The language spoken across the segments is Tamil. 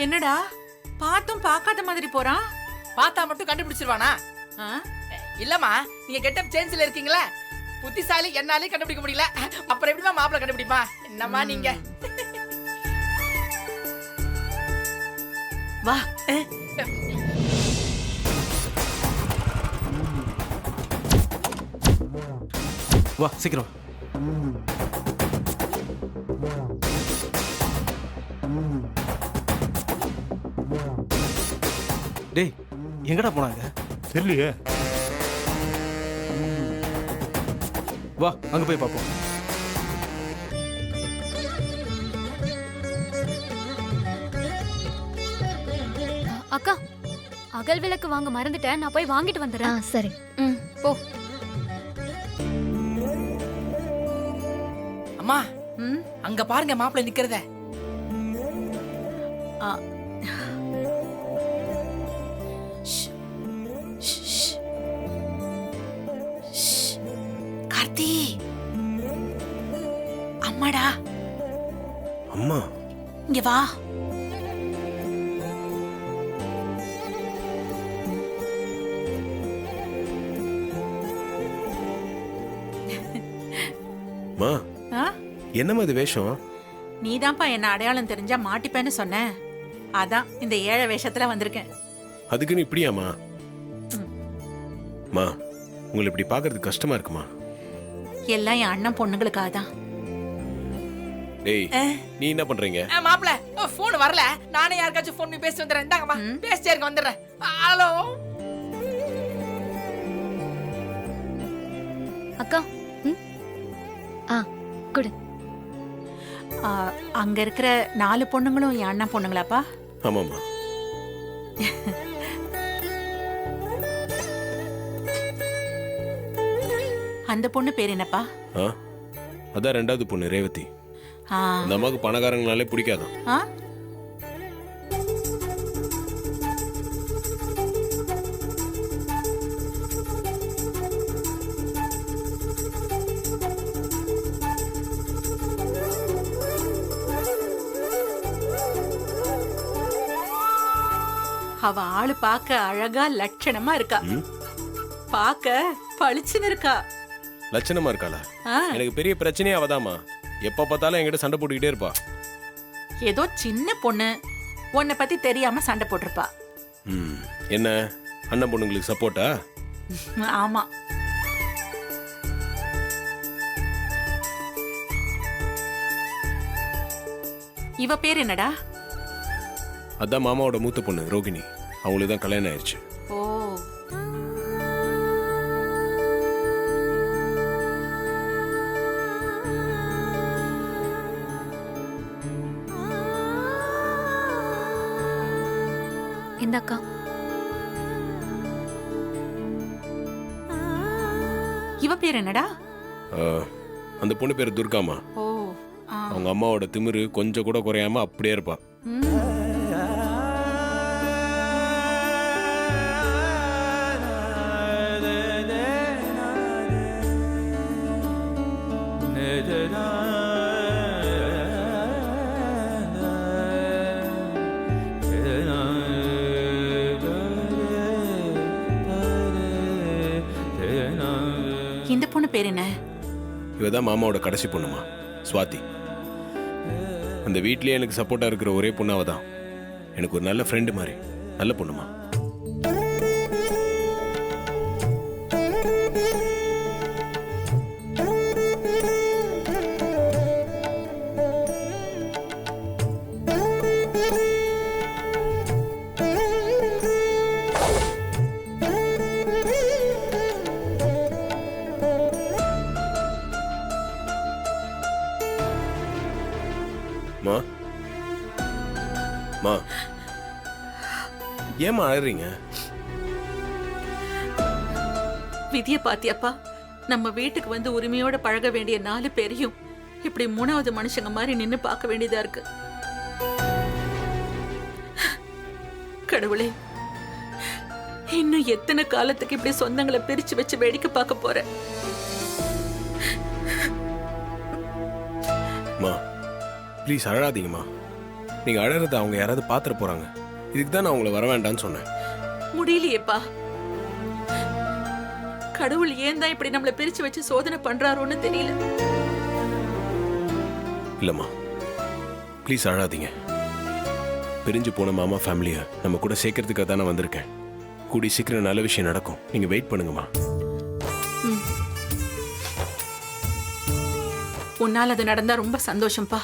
என்னடா பாத்தும் பார்க்காத மாதிரி போறான்? பார்த்தா மட்டும் கண்டுபிடிச்சிருவானா? இல்லம்மா, நீங்க கெட்டப் சேஞ்ச்ல இருக்கீங்களா? புத்திசாலி என்னாலே கண்டுபிடிக்க முடியல, அப்புறம் எப்படிமா மாப்பிள்ள கண்டுபிடிப்பா? என்னம்மா நீங்க? வா. வா சீக்கிரம். டேய் எங்கடா போனாங்க? தெரியலையே. வா அங்க போய் பார்ப்போம். அக்கா, அகல் விளக்கு வாங்க மறந்துட்டேன், நான் போய் வாங்கிட்டு வந்துடுறேன். சரி. போ. அம்மா, அங்க பாருங்க மாப்பிள்ள நிக்கிறத. கார்த்தி, அம்மாடா. அம்மா இங்க வா. மா என்னம்மா இது வேஷம்? நீதான்ப்பா என்ன அடையாளம் தெரிஞ்சா மாட்டிப்பேன்னு சொன்ன, அதான் இந்த ஏழை வேஷத்துல வந்திருக்கேன். அதுக்குன்னு இப்படியாமா? மா உங்களை இப்படி பாக்குறது கஷ்டமா இருக்குமா? எல்லாம் என் அண்ணன் பொண்ணுங்களுக்காக தான். டேய் நீ என்ன பண்றீங்க? மாப்பிள்ள போன் வரல, நானே யாருக்காச்சும் போன் பண்ணி பேசி வந்துடுறேன். இந்தாங்கம்மா, பேசிட்டே இருக்க வந்துடுறேன். ஹலோ அக்கா. குடு. அங்க இருக்கிற 4 பொண்ணுங்களும் என் அண்ணன் பொண்ணுங்களாப்பா? ஆமாம்மா. அந்த பொண்ணு பேர் என்னப்பா? அதான் 2வது பொண்ணு ரேவதி. அந்த அம்மாவுக்கு பணக்காரங்களாலே பிடிக்காதான். அவ ஆளு பாக்க அழகா லட்சணமா இருக்கா. பாக்க பளிச்சுன்னு இருக்கா. லட்சணமா இருக்காளா? எனக்கு பெரிய பிரச்சனையே அவதாமா. எப்ப பார்த்தாலும் என்கிட்ட சண்டை போட்டுக்கிட்டே இருப்பா. ஏதோ சின்ன பொண்ணு, உன்னை பத்தி தெரியாம சண்டை போட்டிருப்பா. என்ன அண்ணன் பொண்ணுங்களுக்கு சப்போர்ட்டா? ஆமா. இவ பேர் என்னடா? அதான் மாமாவோட மூத்த பொண்ணு ரோகிணி. அவங்களுக்கு தான் கல்யாணம் ஆயிடுச்சு. ஓ. இந்தக்கா. இவ பேர் என்னடா? அந்த பொண்ணு பேர் துர்காமா. ஓ. அவங்க அம்மாவோட திமிரு கொஞ்சம் கூட குறையாம அப்படியே இருப்பா. இந்த பொண்ணு பேர் என்ன? இவதான் மாமாவோட கடைசி பொண்ணுமா, சுவாதி. அந்த வீட்லயே எனக்கு சப்போர்ட்டா இருக்கிற ஒரே பொண்ணு அவதான். எனக்கு ஒரு நல்ல ஃப்ரெண்டு மாதிரி. நல்ல பொண்ணுமா. மா மா ஏம்மா அழறீங்க? விதிய பாத்தியாப்பா, நம்ம வீட்டுக்கு வந்து உரிமையோட பழக வேண்டிய 4 பேரையும் இப்படி 3வது மனுஷங்க மாதிரி நின்னு பார்க்க வேண்டியதா இருக்கு. கடவுளே, இன்னும் எத்தனை காலத்துக்கு இப்படி சொந்தங்களை பிரிச்சு வச்சு வேடிக்கை பார்க்க போற? மா ப்ளீஸ் அழாதீங்கம்மா. நீங்க அழறத அவங்க யாராவது பாத்துற போறாங்க. இதுக்கு தான் நான் உங்களை வர வேண்டாம்னு சொன்னேன். முடியலையேப்பா. கடவுள் ஏன் தான் இப்படி நம்மள பிரிச்சு வச்சு சோதனை பண்றாரோன்னு தெரியல. இல்லம்மா ப்ளீஸ் அழாதீங்க. பிரிஞ்சு போன மாமா ஃபேமிலியை நம்ம கூட சேர்க்கறதுக்காக தானே வந்திருக்கேன். கூடி சீக்கிரம் நல்ல விஷயம் நடக்கும். நீங்க வெயிட் பண்ணுங்கம்மா. உன்னால அது நடந்தா ரொம்ப சந்தோஷம்ப்பா.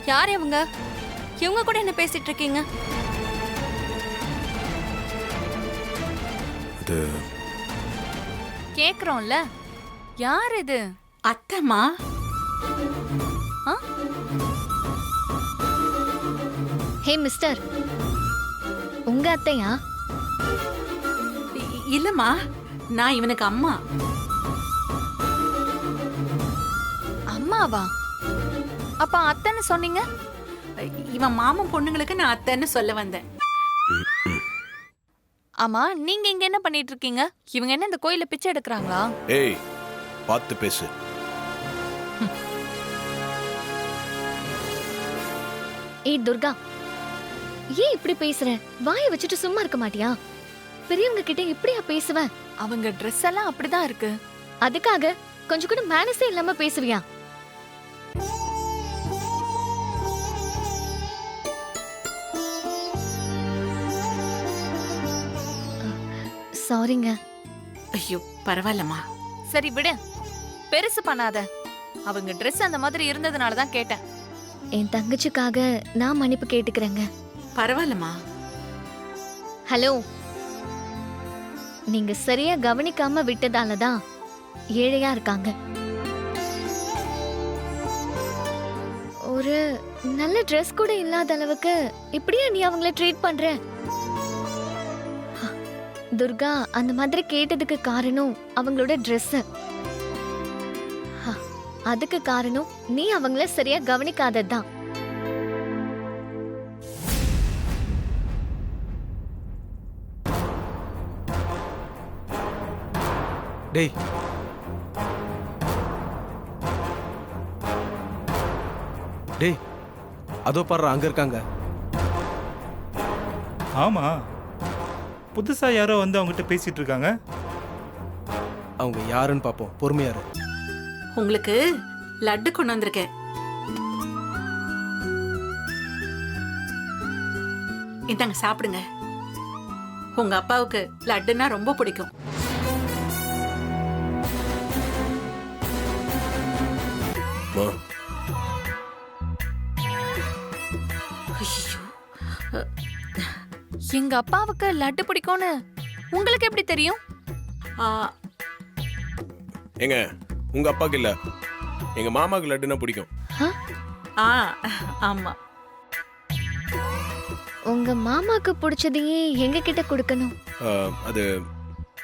யார் இவங்க? இவங்க கூட என்ன பேசிட்டு இருக்கீங்க? அது கேக்குறோம்ல, யார் இது? அத்தம்மா. ஹே மிஸ்டர், உங்க அத்தையா? இல்லம்மா, நான் இவனுக்கு அம்மா. அம்மாவா? அப்ப அத்தைன்னு சொன்னீங்க. இவன் மாமன் பொண்ணுங்களுக்கு நான் அத்தைன்னு சொல்ல வந்தேன். ஆமா, நீங்க இங்க என்ன பண்ணிட்டு இருக்கீங்க? இவங்க என்ன இந்த கோயில பிச்சை எடுக்கறாங்களா? ஏய் பார்த்து பேசு. ஏய் துர்கா, ஏன் இப்படி பேசுற? வாயை வச்சுட்டு சும்மா இருக்க மாட்டியா? பெரியவங்க கிட்ட இப்படியா பேசுவ? அவங்க Dress எல்லாம் அப்படிதான் இருக்கு. அதுக்காக கொஞ்சம் கூட மேனஸே இல்லாம பேசுவியா? சாரிங்க. ஐயோ பரவாயில்லம்மா. சரி விடு, பெருசு பண்ணாத. அவங்க Dress அந்த மாதிரி இருந்ததுனால தான் கேட்டேன். என் தங்கச்சிக்காக நான் மன்னிப்பு கேட்டுக்கிறேங்க. பரவாயில்லம்மா. ஹலோ, நீங்க சரியா கவனிக்காம விட்டதால தான் ஏழையா இருக்காங்க. ஒரு நல்ல Dress கூட இல்லாத அளவுக்கு இப்படியா நீ அவங்கள ட்ரீட் பண்ற? துர்கா அந்த மாதிரி கேட்டதுக்கு காரணம் அவங்களோட Dress. அதுக்கு காரணம் நீ அவங்கள சரியா கவனிக்காததுதான். டேய், டேய், அதோ பாரு அங்க இருக்காங்க. ஆமா, புதுசா யாரோ வந்து அவங்ககிட்ட பேசிட்டு இருக்காங்க. அவங்க யாருன்னு பாப்போம், பொறுமையா இரு. உங்களுக்கு லட்டு கொண்டு வந்திருக்கேன். இந்தாங்க சாப்பிடுங்க. உங்க அப்பாவுக்கு லட்டுன்னா ரொம்ப பிடிக்கும். மா ஐயோ, எங்க அப்பாவுக்கு லட்டு பிடிக்கும்னு உங்களுக்கு எப்படி தெரியும்? ஏங்க உங்க அப்பாக்கு இல்ல, எங்க மாமாக்கு லட்டுனா பிடிக்கும். ஆமா. உங்க மாமாக்கு பிடிச்சதையே எங்க கிட்ட கொடுக்கணும். அது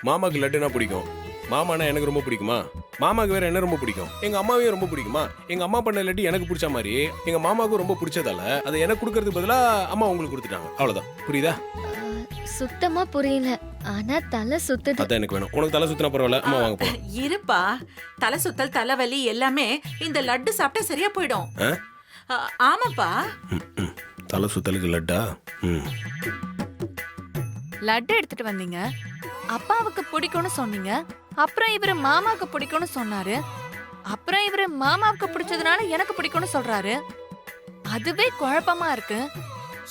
மாமாக்கு லட்டுனா பிடிக்கும். மாமானா எனக்கு ரொம்ப பிடிக்குமா? மாமாக்கு வேற என்ன ரொம்ப பிடிக்கும்? எங்க அம்மாவையும் ரொம்ப பிடிக்குமா? எங்க அம்மா பண்ண லட்டு எனக்கு பிடிச்ச மாதிரி எங்க மாமாவுக்கும் ரொம்ப பிடிச்சதால அதை எனக்கு கொடுக்கறதுக்கு பதிலா அம்மா உங்களுக்கு கொடுத்துட்டாங்க. அவ்வளவுதான். புரியுதா? சுத்தமா புரியல. ஆனா தலை சுத்துது. அதான் எனக்கு வேணும். உனக்கு தலை சுத்தினா பரவாயில்ல, அம்மா வாங்க போலாம். இருப்பா, தலை சுத்தல் தலைவலி எல்லாமே இந்த லட்டு சாப்பிட்டா சரியா போயிடும். ஆமாப்பா. தலை சுத்தலுக்கு லட்டா? லட்டு எடுத்துட்டு வந்தீங்க, அப்பாவுக்கு பிடிக்கும்னு சொன்னீங்க, அப்புறம் இவரு மாமாவுக்கு பிடிக்கும்னு சொன்னாரு, அப்புறம் இவரு மாமாவுக்கு பிடிச்சதுனால எனக்கு பிடிக்கும்னு சொல்றாரு. அதுவே குழப்பமா இருக்கு.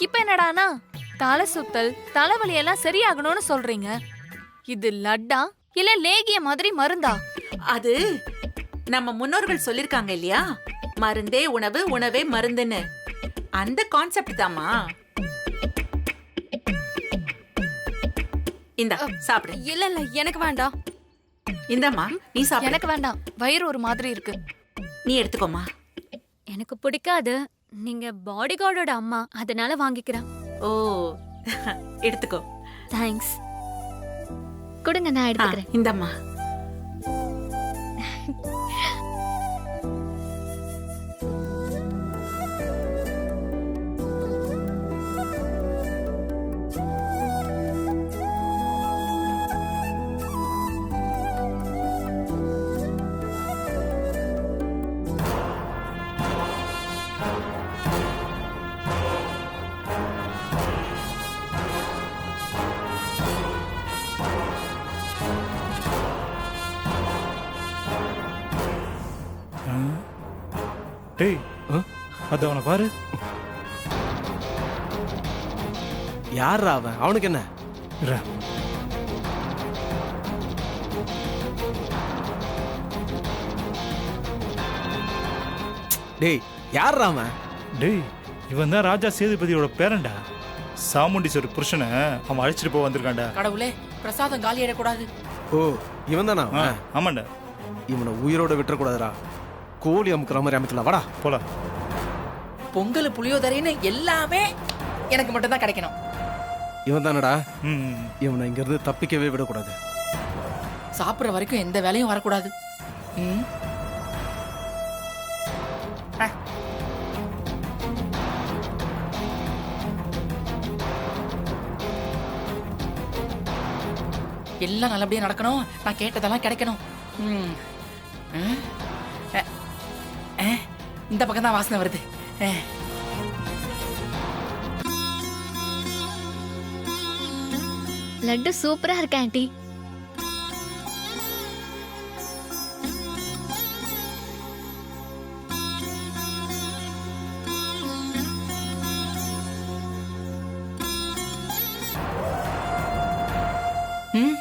இப்ப என்னடானா தலை சுத்தல் தலைவலி எல்லாம் சரியாகணும்னு சொல்றீங்க. இது லட்டா இல்ல லேகிய மாதிரி மருந்தா? அது நம்ம முன்னோர்கள் சொல்லிருக்காங்க இல்லையா, மருந்தே உணவு, உணவே மருந்துன்னு. அந்த கான்செப்ட் தாமா. இந்தா சாப்பிடு. இல்ல இல்ல எனக்கு வேண்டாம். இந்தாம்மா நீ சாப்பிடு. எனக்கு வேண்டாம், வயிறு ஒரு மாதிரி இருக்கு. நீ எடுத்துக்கோமா. எனக்கு பிடிக்காது. நீங்க பாடி கார்டோட அம்மா, அதனால வாங்கிக்கிறேன். ஓ எடுத்துக்கோ. தேங்க்ஸ். கொடுங்க, நான் எடுத்துக்கிறேன். இந்தம்மா. டேய், அது அவனை பாரு. யாரா அவன்? அவனுக்கு என்ன? இரு. டேய், யாரா அவன்? டேய், இவன் தான் ராஜா சேதுபதியோட பேரன்டா. சாமுண்டீஸ்வரர் புருஷனை அவன் அழைச்சிட்டு போக வந்திருக்கான்டா. கடவுளே, பிரசாதம் காலி ஆயிடக்கூடாது. ஓ, இவன் தானா ஆ, அவன்? ஆமாண்டா. இவனை உயிரோட விட்டுறக்கூடாதுடா. கோழி அமுக்குற மாதிரி அமைக்கலாம். வாடா போலாம். பொங்கல் புளியோதரைன்னு எல்லாமே எனக்கு மட்டும் தான் கிடைக்கணும். இவன் தானடா. ம். இவனை இங்க இருந்து தப்பிக்கவே விடக்கூடாது. சாப்பிடுற வரைக்கும் எந்த வேலையும் வரக்கூடாது. ம். ஆ. எல்லாம் நல்லபடியா நடக்கணும். நான் கேட்டதெல்லாம் கிடைக்கணும். ம். ம். இந்த பக்கம் தான் வாசனை வருது. லட்டு சூப்பரா இருக்கு ஆண்டி. ம்.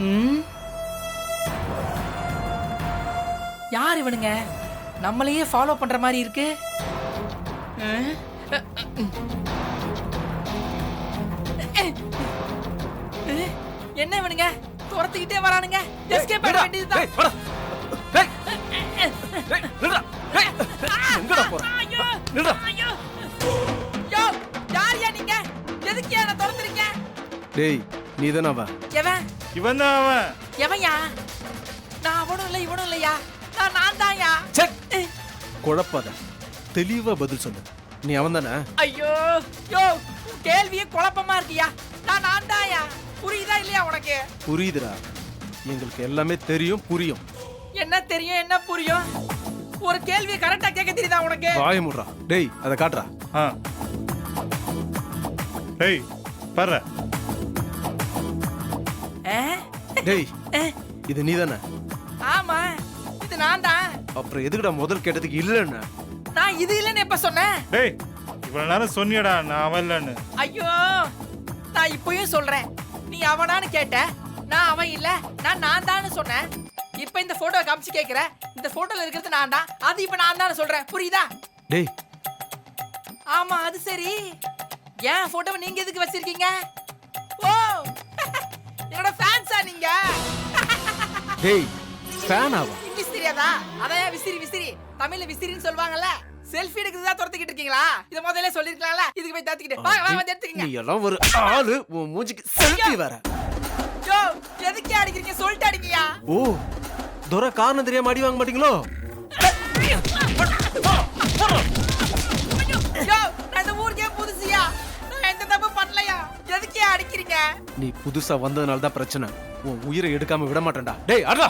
ம். யார் இவனுங்க? நம்மளையே ஃபாலோ பண்ற மாதிரி இருக்கு. என்ன இவனுங்க துரத்திக்கிட்டே வரானுங்க? எஸ்கேப் பண்ண வேண்டியதுதான். எங்கடா போற? ஐயோ! நில்றா. ஐயோ! யோ, யார்யா நீங்க? எதுக்கு என்ன துரத்துறீங்க? டேய், நீ தானே அவன்? எவன்? இவன் தான் அவன். எவன்யா? நான் அவனும் இல்லை இவனும் இல்லையா? நான் தான்யா. குழப்பாத, தெளிவா பதில் சொல்லு. நீ அவன் தானே? ஐயோ யோ, கேள்வியே குழப்பமா இருக்கியா? நான் தான்யா. புரியுதா இல்லையா உனக்கு? புரியுதுடா, எங்களுக்கு எல்லாமே தெரியும், புரியும். என்ன தெரியும், என்ன புரியும்? ஒரு கேள்வியை கரெக்டா கேட்க தெரியுதா உனக்கு? வாய முடுறா. டேய், அதை காட்டுறா. ஆ. டேய், பாரு. டேய், இது நீ தானே? ஆமா, இது நான் தான். அப்புறம் எதுக்குடா முதல் கேட்டதுக்கு இல்லைன்னு? நான் இது இல்லைன்னு எப்ப சொன்னேன்? டேய், இவ்வளவு நேரம் சொன்னியடா நான் அவன் இல்லைன்னு. ஐயோ, நான் இப்பயும் சொல்றேன். நீ அவனான்னு கேட்ட, நான் அவன் இல்ல, நான் தான்னு சொன்னேன். இப்ப இந்த போட்டோ காமிச்சு கேக்குற, இந்த போட்டோல இருக்கிறது நான் தான், அது இப்ப நான் தான் சொல்றேன். புரியுதா? டேய், ஆமா, அது சரி. ஏன் போட்டோவை நீங்க எதுக்கு வச்சிருக்கீங்க? ஓ, என்னோட ஃபேன்ஸா நீங்க? டேய், ஃபேன் ஆவா? இங்கிலீஷ் தெரியாதா? அதான் விசிறி விசிறி, தமிழ்ல விசிறின்னு சொல்வாங்கல்ல. செல்ஃபி எடுக்கிறதா துரத்திக்கிட்டு இருக்கீங்களா? இத முதல்ல சொல்லிருக்கலாம்ல. இதுக்கு போய் தாத்திக்கிட்டு வா வா வந்து எடுத்துக்கங்க. நீ எல்லாம் ஒரு ஆளு, உன் மூஞ்சிக்கு செல்ஃபி வேற. யோ, எதுக்கு அடிக்கிறீங்க? சொல்லிட்டு அடிங்கயா. ஓ, துரை காரணம் தெரியாம அடி வாங்க மாட்டீங்களோ? யோ, நான் இந்த ஊருக்கே புதுசியா. நான் எந்த தப்பு பண்ணலையா? எதுக்கே அடிக்கிறீங்க? நீ புதுசா வந்ததுனால தான் பிரச்சனை. உன் உயிரை எடுக்காம விட மாட்டேன்டா. டேய் அடடா.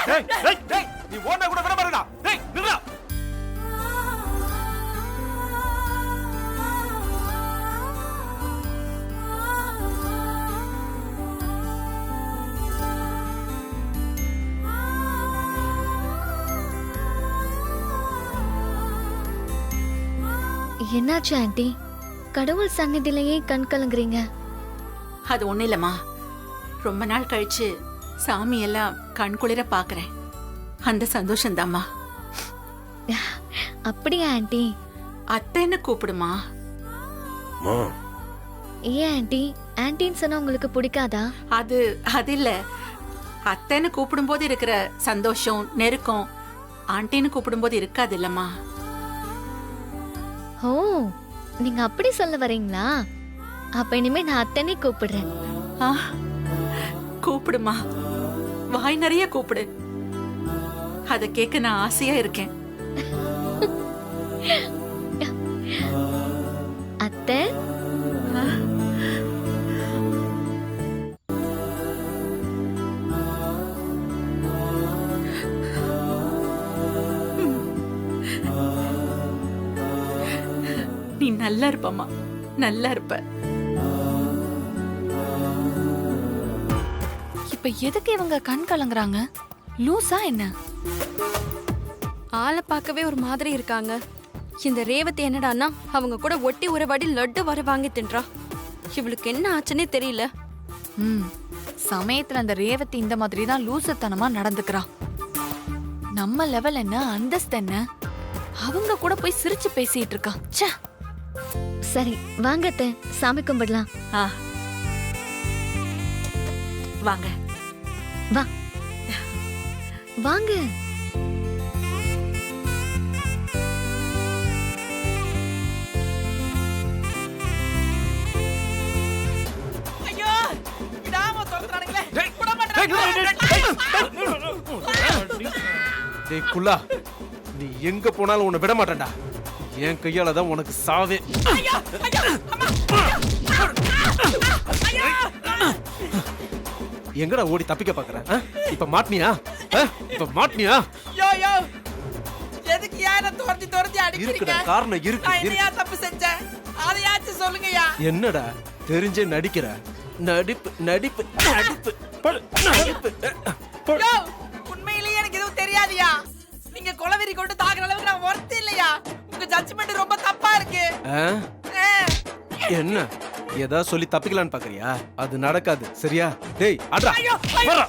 டேய் டேய் டேய் நீ ஓடுனா கூட விட மாட்டேடா. டேய் நில்லுடா. என்னாச்சு ஆண்டி? கடவுள் சந்நிதியிலேயே கண் கலங்குறீங்க. அது ஒண்ணும் இல்லம்மா, ரொம்ப நாள் கழிச்சு சாமி எல்லாம் கண் குளிர பாக்குறேன். அந்த சந்தோஷம்தாம்மா. அப்படியா ஆண்டி? அத்தைன்னு கூப்பிடுமா. அம்மா, ஏன் ஆண்டி? ஆன்டின்னு சொன்னா உங்களுக்கு பிடிக்காதா? அது அது இல்ல, அத்தைன்னு கூப்பிடும்போது இருக்கிற சந்தோஷம் நெருக்கம் ஆண்டின்னு கூப்பிடும்போது இருக்காது இல்லம்மா. ஓ, நீங்க அப்படி சொல்ல வரீங்களா? அப்ப இனிமே நான் அத்தனை கூப்பிடுறேன். ஆ, கூப்பிடுமா, வாய் நிறைய கூப்பிடு. அத கேட்க நான் ஆசையா இருக்கேன். அத்தை, நீ நல்லா இருப்பம்மா, நல்லா இருப்ப. இப்ப எதுக்கு இவங்க கண் கலங்குறாங்க? லூசா என்ன? ஆளை பார்க்கவே ஒரு மாதிரி இருக்காங்க. இந்த ரேவதி என்னடான்னா அவங்க கூட ஒட்டி உறவாடி லட்டு வர வாங்கி தின்றா. இவளுக்கு என்ன ஆச்சுன்னே தெரியல. சமயத்துல அந்த ரேவதி இந்த மாதிரி தான் லூசுத்தனமா நடந்துக்கிறா. நம்ம லெவல் என்ன, அந்தஸ்து என்ன, அவங்க கூட போய் சிரிச்சு பேசிட்டு இருக்கா. ச்சே. சரி வாங்க அத்தை, சாமி கும்பிடலாம். ஆ, வாங்க. வா வாங்க. ஐயோ, விடாம துரத்துறானுங்களே. விட டேய், மாட்டேறானுங்க. டேய் குல்லா, நீ எங்க போனாலும் உன்னை விட மாட்டேன்டா. என் கையால தான் உனக்கு சாவே. ஐயோ, ஐயோ, அம்மா. ஐயோ. எங்கடா ஓடி தப்பிக்க பாக்குற? இப்ப மாட்னியா? இப்ப மாட்னியா? யோ யோ, எதுக்கு யார துரத்தி துரத்தி அடிக்கிறீங்க? இருக்குடா, காரணம் இருக்கு. நான் என்னையா தப்பு செஞ்சேன்? அதையாச்சும் சொல்லுங்கய்யா. என்னடா தெரிஞ்சே நடிக்கிற? நடிப்பு நடிப்பு நடிப்பு நடிப்பு. யோ, உண்மையிலேயே எனக்கு எதுவும் தெரியாதியா. நீங்க கொலவெறி கொண்டு தாக்குற அளவுக்கு நான் ஒர்த் இல்லையா. உங்க ஜட்ஜ்மெண்ட் ரொம்ப தப்பா இருக்கு. என்ன ஏதா சொல்லி தப்பிக்கலான்னு பாக்குறியா? அது நடக்காது, சரியா? டேய் அட்ரா. ஐயோ, வரா.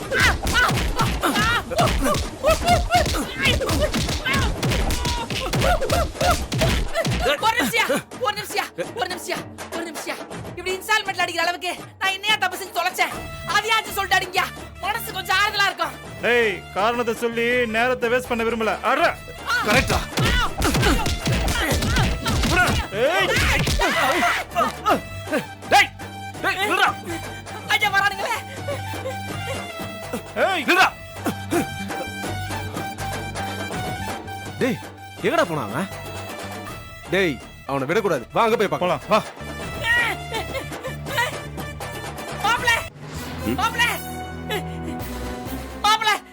ஒரு நிமிஷம். இப்படி இன்ஸ்டால்மெண்ட்ல அடிக்கிற அளவுக்கு நான் என்னையா தப்பு செஞ்சு தொலைச்சேன்? அதையாச்சும் சொல்லிட்டு அடிங்க. மனசு கொஞ்சம் ஆறுதலா இருக்கும். ஏய், காரணத்தை சொல்லி நேரத்தை வேஸ்ட் பண்ண விரும்பல. அட கரெக்டா? ஏய், டேய் டேய் நில்றா. ஐயா வரானுங்களே. ஏய், நில்றா. டேய் எங்கடா போனா அவன்? டேய் அவனை விடக்கூடாது. வா அங்க போய் பார்க்கலாம். வா.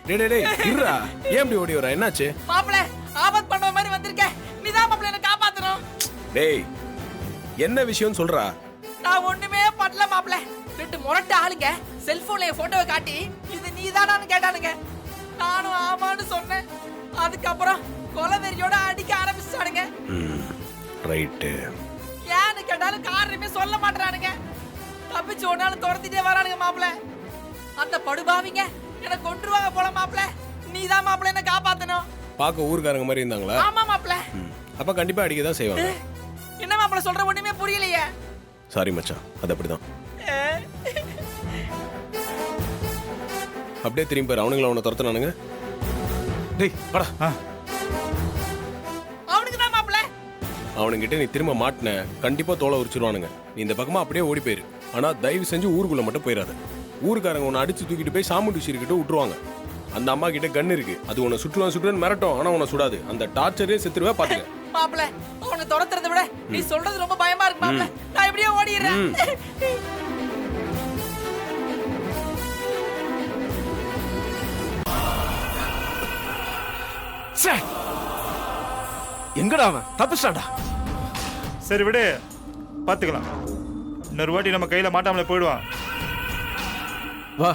டேய் டேய் டேய் இருடா. ஏன் இப்படி ஓடி வர? என்னாச்சு? மாப்பிள, ஆபத் பண்ற மாதிரி வந்திருக்க. நீதான் மாப்பிள என்ன காப்பாத்தணும். டேய் என்ன விஷயம்னு சொல்றா. நான் ஒண்ணுமே பண்ணல மாப்பிள. ரெண்டு முரட்டு ஆளுங்க செல்போன்ல என் போட்டோவை காட்டி இது நீதானான்னு கேட்டானுங்க. நானும் ஆமான்னு சொன்னேன். அதுக்கப்புறம் கொலவெறியோட அடிக்க ஆரம்பிச்சானுங்க. ரைட்டு. ஏன்னு கேட்டாலும் காரணமே சொல்ல மாட்டானுங்க. தப்பிச்சு ஒன்னாலும் துரத்திட்டே வரானுங்க மாப்பிள. அந்த படுபாவிங்க என்ன கொன்றுவாங்க போல மாப்பிள. நீதான் மாப்பிள என்ன காப்பாத்தணும். பார்க்க ஊர்க்காரங்க மாதிரி இருந்தாங்களா? ஆமா மாப்பிள. அப்ப கண்டிப்பா அடிக்க தான் செய்வாங்க. என்ன மாப்பிள சொல்ற ஒண்ணுமே புரியலையே. சாரி மச்சான், அது அப்படிதான். அப்படியே திரும்பி பாரு, அவனுங்கள அவனை துரத்துனானுங்க. டேய் வாடா. அவனுக்கு தான் மாப்பிள. அவனுங்கிட்ட நீ திரும்ப மாட்டின கண்டிப்பா தோலை உரிச்சிருவானுங்க. நீ இந்த பக்கமா அப்படியே ஓடி போயிரு. ஆனா தயவு செஞ்சு ஊருக்குள்ள மட்டும் போயிடாத. ஊருக்காரங்க உன்னை அடிச்சு தூக்கிட்டு போய் சாமுண்டி சீர்கிட்ட விட்டுருவாங்க. அந்த அம்மா கிட்ட கன் இருக்கு. அது உன்னை சுற்றுவான்னு மிரட்டும். ஆனா உன்னை சுடாது. அந்த டார்ச்சரே செத்துருவே பாத்துக்க. மாப்பிள அவனை துரத்துறதை விட நீ சொல்றது ரொம்ப பயமா இருக்கு மாப்பிள. நான் எப்படியோ ஓடிடுறேன். ச்சே! எங்கடா அவன்? தப்பிச்சான்டா. சரி விடு, பார்த்துக்கலாம். இன்னொரு வாட்டி நம்ம கையில் மாட்டாமலே போயிடுவான். வா.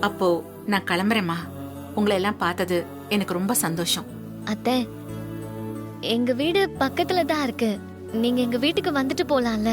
அப்போ நான் கிளம்புறேம்மா. உங்களை எல்லாம் பார்த்தது எனக்கு ரொம்ப சந்தோஷம். அத்தை, எங்க வீடு பக்கத்துல தான் இருக்கு. நீங்க எங்க வீட்டுக்கு வந்துட்டு போலாம்ல.